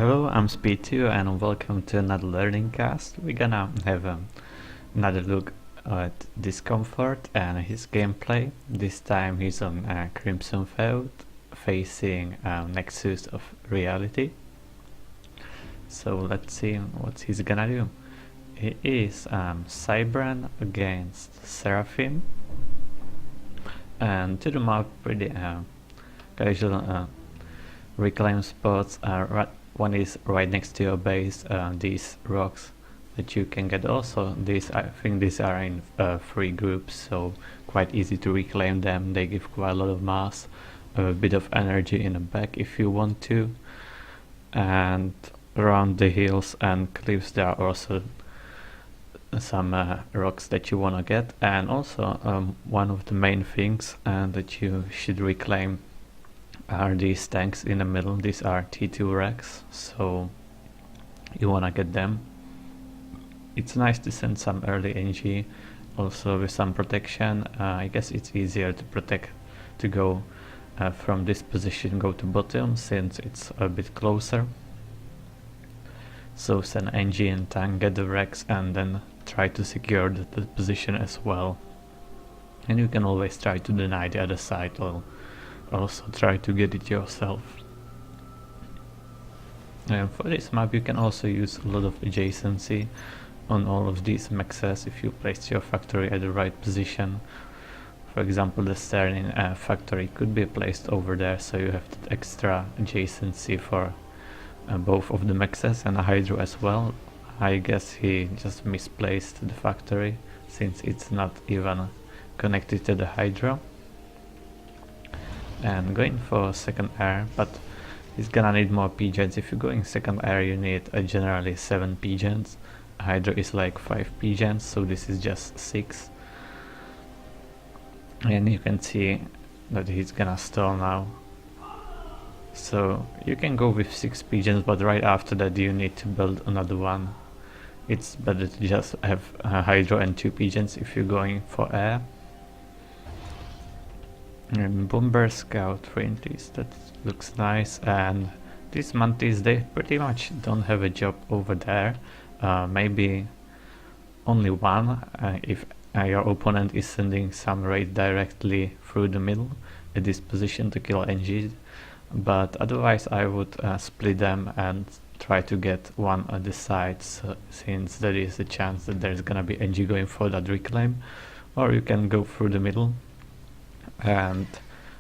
Hello, I'm Speed2 and welcome to another learning cast. We're gonna have another look at Discomfort and his gameplay. This time he's on Crimson Field facing Nexus of Reality. So let's see what he's gonna do. He is Cybran against Seraphim, and to the map pretty casual reclaim spots are one is right next to your base. These rocks that you can get also, I think these are in 3 groups, so quite easy to reclaim them. They give quite a lot of mass, a bit of energy in the back if you want to. And around the hills and cliffs there are also some rocks that you want to get. And also one of the main things that you should reclaim are these tanks in the middle. These are T2 racks, so you wanna get them. It's nice to send some early NG also with some protection. I guess it's easier to protect to go from this position, go to bottom, since it's a bit closer. So send NG and tank, get the racks, and then try to secure the position as well. And you can always try to deny the other side, or also try to get it yourself. And for this map you can also use a lot of adjacency on all of these mexes if you place your factory at the right position. For example, the Sterling factory could be placed over there, so you have that extra adjacency for both of the mexes and the Hydro as well. I guess he just misplaced the factory since it's not even connected to the Hydro. And going for second air, but he's gonna need more pigeons. If you're going second air you need generally 7 pigeons. Hydro is like 5 pigeons, so this is just 6. And you can see that he's gonna stall now. So you can go with 6 pigeons, but right after that you need to build another one. It's better to just have Hydro and 2 pigeons if you're going for air. And Bomber Scout Ranges, that looks nice. And these Mantis, they pretty much don't have a job over there. Maybe only one if your opponent is sending some raid directly through the middle at this position to kill NG. But otherwise I would split them and try to get one at the sides, since there is a chance that there's gonna be NG going for that reclaim. Or you can go through the middle and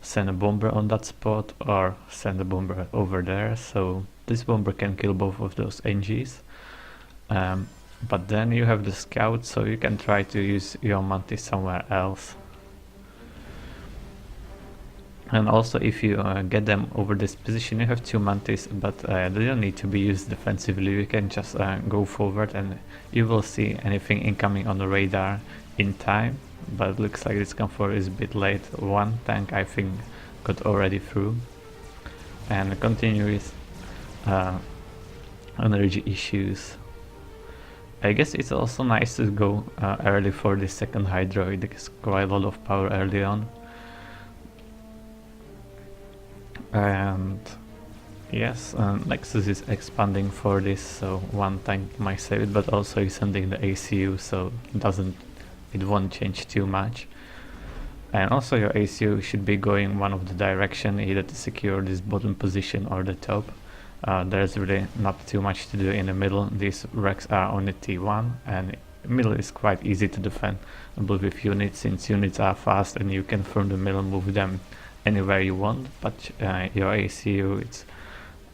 send a bomber on that spot, or send a bomber over there, so this bomber can kill both of those NGs. But then you have the scout, so you can try to use your Mantis somewhere else. And also if you get them over this position, you have 2 Mantis, but they don't need to be used defensively. You can just go forward and you will see anything incoming on the radar in time. But it looks like Discomfort is a bit late. 1 tank I think got already through. And continue with energy issues. I guess it's also nice to go early for the second Hydro. It gives quite a lot of power early on. And yes, Nexus is expanding for this, so 1 tank might save it, but also he's sending the ACU, so it won't change too much. And also your ACU should be going one of the direction, either to secure this bottom position or the top. There's really not too much to do in the middle. These wrecks are only T1, and middle is quite easy to defend with units, since units are fast and you can from the middle move them anywhere you want. But your ACU, it's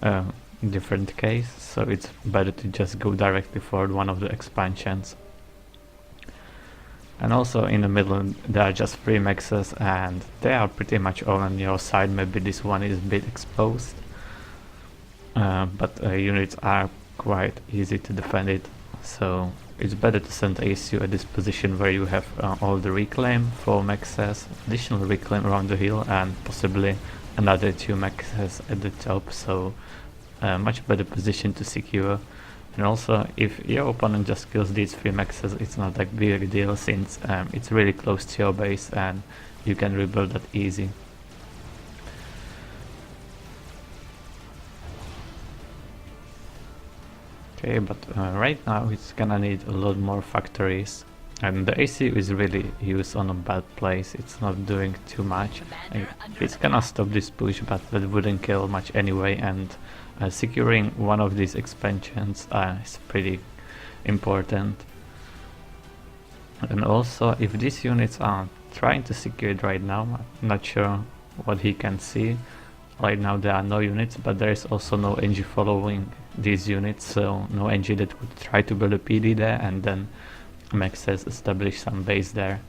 a different case, so it's better to just go directly for one of the expansions. And also in the middle there are just 3 mexes, and they are pretty much all on your side. Maybe this one is a bit exposed, but units are quite easy to defend it, so it's better to send ACU at this position where you have all the reclaim, 4 mexes, additional reclaim around the hill, and possibly another 2 mexes at the top, so much better position to secure. And also if your opponent just kills these 3 mexes, it's not a big deal, since it's really close to your base and you can rebuild that easy. Okay, but right now it's gonna need a lot more factories. And the ACU is really used on a bad place, it's not doing too much. It's gonna stop this push, but that wouldn't kill much anyway, and securing one of these expansions is pretty important. And also, if these units are trying to secure it right now, I'm not sure what he can see. Right now there are no units, but there is also no NG following these units, so no NG that would try to build a PD there and then Max has established some base there.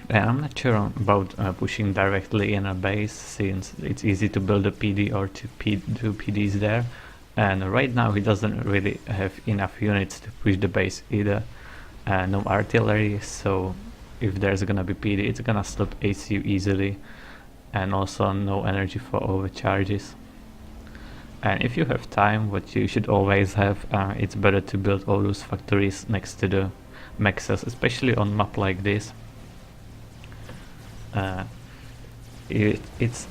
And I'm not sure about pushing directly in a base, since it's easy to build a PD or to do PDs there. And right now he doesn't really have enough units to push the base either. No artillery, so if there's gonna be PD, it's gonna stop ACU easily. And also no energy for overcharges. And if you have time, what you should always have, it's better to build all those factories next to the Nexus, especially on map like this. It's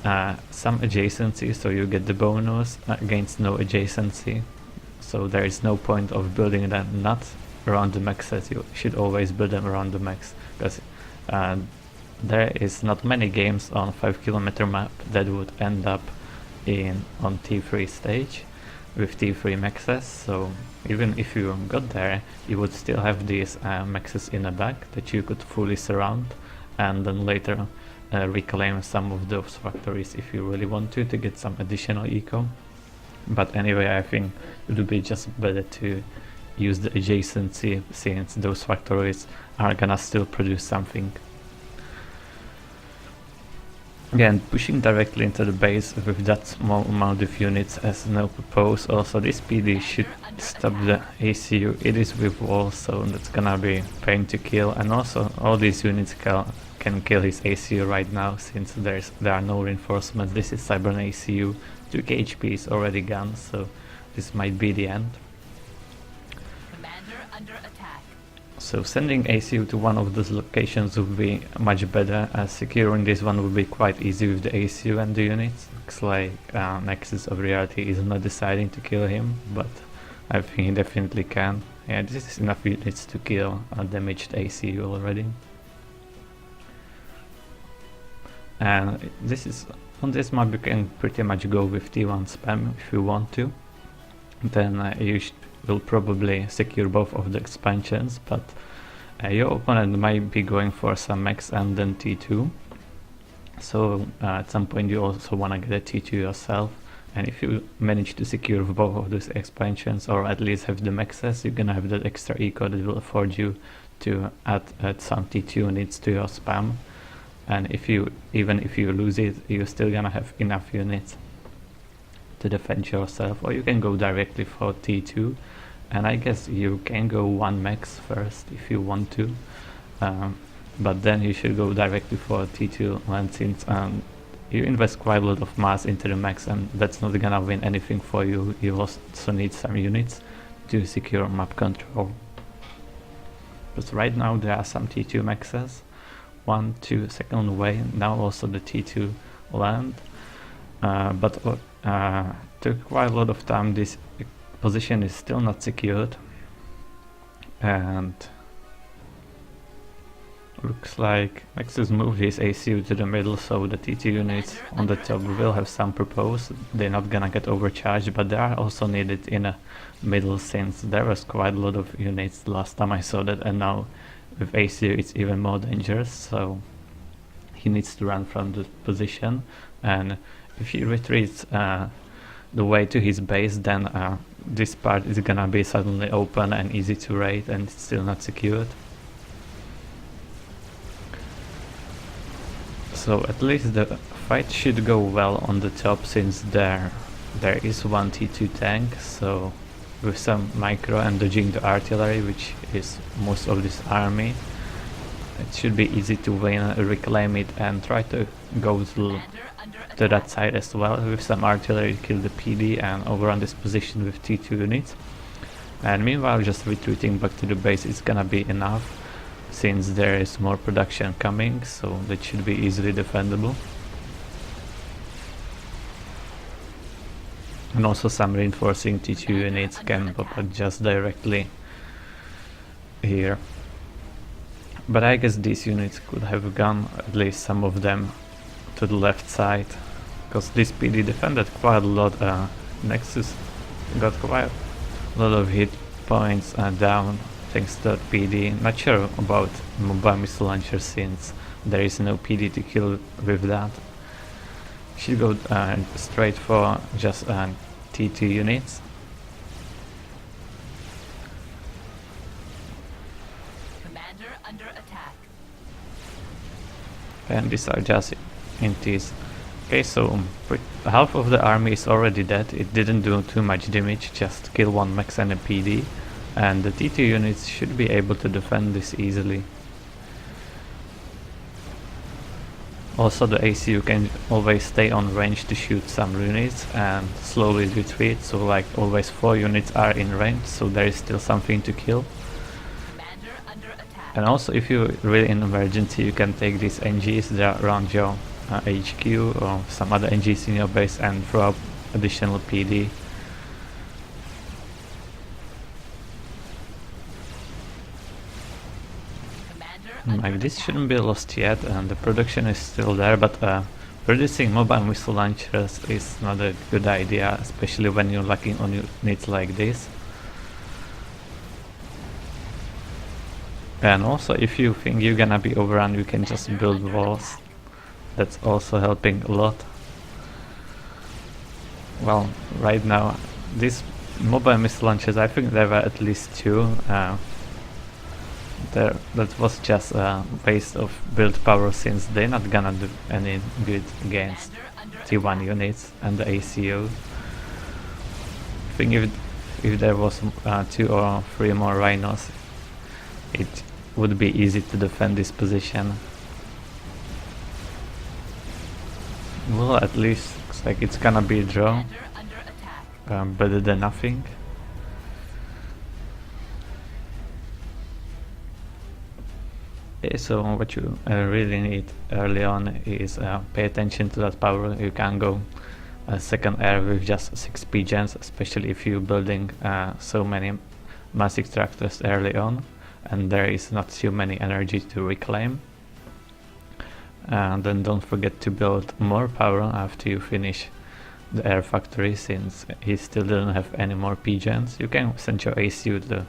some adjacency, so you get the bonus against no adjacency. So there is no point of building them not around the Nexus. You should always build them around the max, because there is not many games on 5 km map that would end up on T3 stage with T3 maxes. So even if you got there, you would still have these maxes in the back that you could fully surround and then later reclaim some of those factories if you really want to get some additional eco. But anyway, I think it would be just better to use the adjacency, since those factories are gonna still produce something. Again, pushing directly into the base with that small amount of units has no purpose. Also, this PD should stop the ACU. It is with walls, so that's gonna be pain to kill. And also, all these units can kill his ACU right now, since there are no reinforcements. This is Cybern ACU. 2k HP is already gone, so this might be the end. Commander under attack. So sending ACU to one of those locations would be much better, as securing this one would be quite easy with the ACU and the units. Looks like Nexus of Reality is not deciding to kill him, but I think he definitely can. Yeah, this is enough units to kill a damaged ACU already. And this is on this map you can pretty much go with T1 spam if you want to. Then you will probably secure both of the expansions, but your opponent might be going for some max and then T2. So at some point you also want to get a T2 yourself, and if you manage to secure both of those expansions, or at least have the maxes, you're gonna have that extra eco that will afford you to add some T2 units to your spam. And even if you lose it, you're still gonna have enough units to defend yourself. Or you can go directly for T2, and I guess you can go 1 max first if you want to, but then you should go directly for T2 land, since you invest quite a lot of mass into the max, and that's not gonna win anything for you. You also need some units to secure map control. But right now there are some T2 maxes, 1, 2 second way, now also the T2 land, but took quite a lot of time. This position is still not secured, and looks like Nexus moved his ACU to the middle, so the T2 units on the top will have some purpose. They're not gonna get overcharged, but they are also needed in the middle, since there was quite a lot of units last time I saw that, and now with ACU it's even more dangerous, so he needs to run from the position. And if he retreats the way to his base, then this part is gonna be suddenly open and easy to raid, and it's still not secured. So at least the fight should go well on the top, since there is one T2 tank, so with some micro and dodging the artillery, which is most of this army, it should be easy to win, reclaim it, and try to go to that side as well. With some artillery, kill the PD and overrun this position with T2 units. And meanwhile, just retreating back to the base is gonna be enough, since there is more production coming, so that should be easily defendable. And also some reinforcing T2 units can pop up just directly here. But I guess these units could have gone, at least some of them, to the left side, because this PD defended quite a lot. Nexus got quite a lot of hit points down thanks to that PD. Not sure about mobile missile launcher since there is no PD to kill with that. Should go straight for just T2 units. Commander under attack. And these are just intis. Okay, so half of the army is already dead. It didn't do too much damage, just kill one max and a PD. And the T2 units should be able to defend this easily. Also the ACU can always stay on range to shoot some units and slowly retreat, so like always 4 units are in range, so there is still something to kill. Commander under attack. And also if you're really in emergency, you can take these NGs that are around your HQ or some other NGs in your base and throw up additional PD. Like this shouldn't be lost yet, and the production is still there, but producing mobile missile launchers is not a good idea, especially when you're lacking on units like this. And also if you think you're gonna be overrun, you can just build walls. That's also helping a lot. Well, right now these mobile missile launchers, I think there were at least 2. That was just a waste of build power, since they're not gonna do any good against T1 units and the ACO. I think if there was 2 or 3 more rhinos, it would be easy to defend this position. Well, at least looks like it's gonna be a draw, better than nothing. Okay, so what you really need early on is pay attention to that power. You can go second air with just 6 PGens, especially if you're building so many mass extractors early on and there is not too many energy to reclaim. And then don't forget to build more power after you finish the air factory, since he still didn't have any more PGens. You can send your ACU to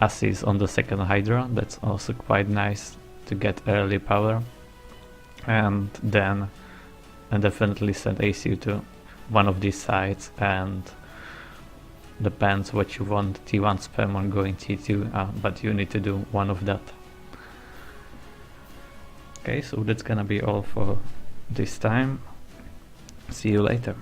Assis on the second Hydra, that's also quite nice to get early power. And then definitely send ACU to one of these sites, and depends what you want, T1 spam or going T2, but you need to do one of that. Okay, so that's gonna be all for this time. See you later.